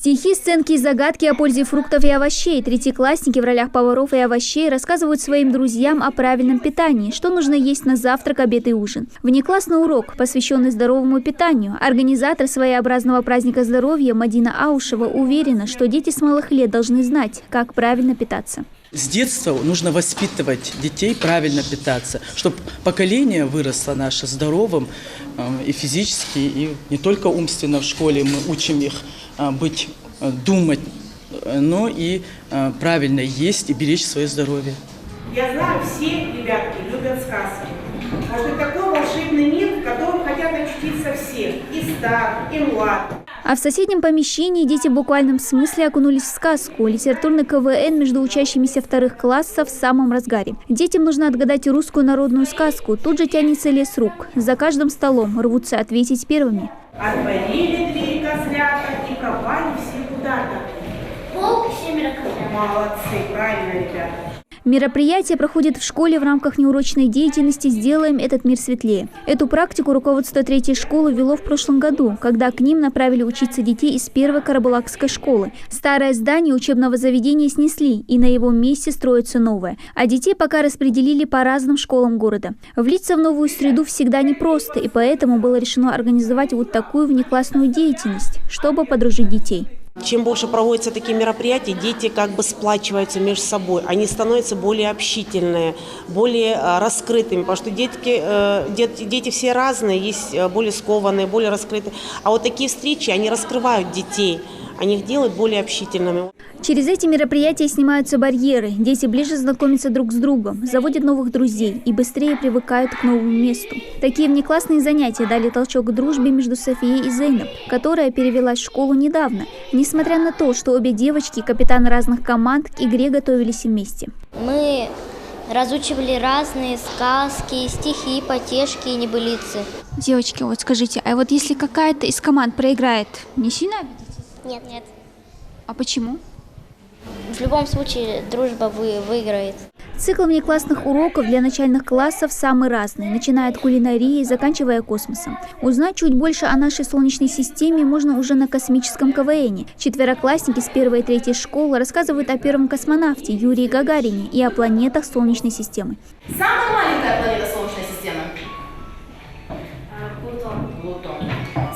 Стихи, сценки и загадки о пользе фруктов и овощей. Третьеклассники в ролях поваров и овощей рассказывают своим друзьям о правильном питании, что нужно есть на завтрак, обед и ужин. Внеклассный урок, посвященный здоровому питанию. Организатор своеобразного праздника здоровья Мадина Аушева уверена, что дети с малых лет должны знать, как правильно питаться. С детства нужно воспитывать детей правильно питаться, чтобы поколение выросло наше здоровым и физически, и не только умственно в школе мы учим их думать, но и правильно есть и беречь свое здоровье. Я знаю, все ребятки любят сказки. Может быть, такой волшебный мир, в котором хотят очутиться все, и стар, и млад. А в соседнем помещении дети в буквальном смысле окунулись в сказку. Литературный КВН между учащимися вторых классов в самом разгаре. Детям нужно отгадать русскую народную сказку. Тут же тянется лес рук. За каждым столом рвутся ответить первыми. Отворили двери козлята и пропали все куда-то. Волк и 7 козлят. Молодцы, правильно, ребята. Мероприятие проходит в школе в рамках неурочной деятельности «Сделаем этот мир светлее». Эту практику руководство третьей школы ввело в прошлом году, когда к ним направили учиться детей из первой Карабулакской школы. Старое здание учебного заведения снесли, и на его месте строится новое. А детей пока распределили по разным школам города. Влиться в новую среду всегда непросто, и поэтому было решено организовать вот такую внеклассную деятельность, чтобы подружить детей. Чем больше проводятся такие мероприятия, дети как бы сплачиваются между собой. Они становятся более общительные, более раскрытыми, потому что дети все разные, есть более скованные, более раскрытые. А вот такие встречи, они раскрывают детей, они их делают более общительными. Через эти мероприятия снимаются барьеры. Дети ближе знакомятся друг с другом, заводят новых друзей и быстрее привыкают к новому месту. Такие внеклассные занятия дали толчок к дружбе между Софией и Зейнаб, которая перевелась в школу недавно, несмотря на то, что обе девочки, капитаны разных команд, к игре готовились вместе. Мы разучивали разные сказки, стихи, потешки и небылицы. Девочки, вот скажите, а вот если какая-то из команд проиграет, не сильно обидитесь? Нет. А почему? В любом случае дружба выиграет. Цикл внеклассных уроков для начальных классов самый разный, начиная от кулинарии и заканчивая космосом. Узнать чуть больше о нашей Солнечной системе можно уже на космическом КВНе. Четвероклассники с 1 и 3 школы рассказывают о первом космонавте Юрии Гагарине и о планетах Солнечной системы. Самая маленькая планета Солнечной системы? Плутон.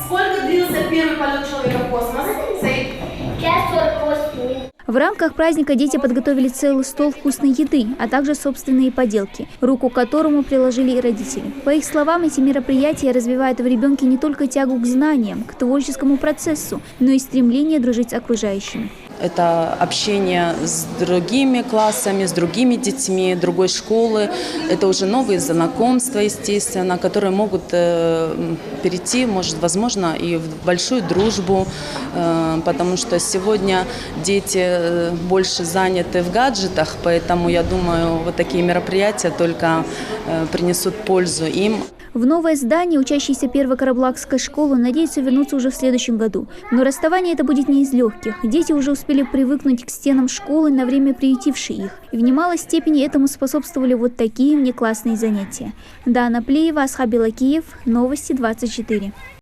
Сколько длился первый полет человека в космос? 5:48 минут. В рамках праздника дети подготовили целый стол вкусной еды, а также собственные поделки, руку к которому приложили и родители. По их словам, эти мероприятия развивают в ребенке не только тягу к знаниям, к творческому процессу, но и стремление дружить с окружающими. Это общение с другими классами, с другими детьми другой школы. Это уже новые знакомства, естественно, которые могут перейти, возможно, и в большую дружбу, потому что сегодня дети больше заняты в гаджетах, поэтому, я думаю, вот такие мероприятия только принесут пользу им. В новое здание учащиеся первой Карабулакской школы надеются вернуться уже в следующем году. Но расставание это будет не из легких. Дети уже успели привыкнуть к стенам школы, на время приютившей их. И в немалой степени этому способствовали вот такие внеклассные занятия. Дана Плеева, Асхаб Белакиев, Новости 24.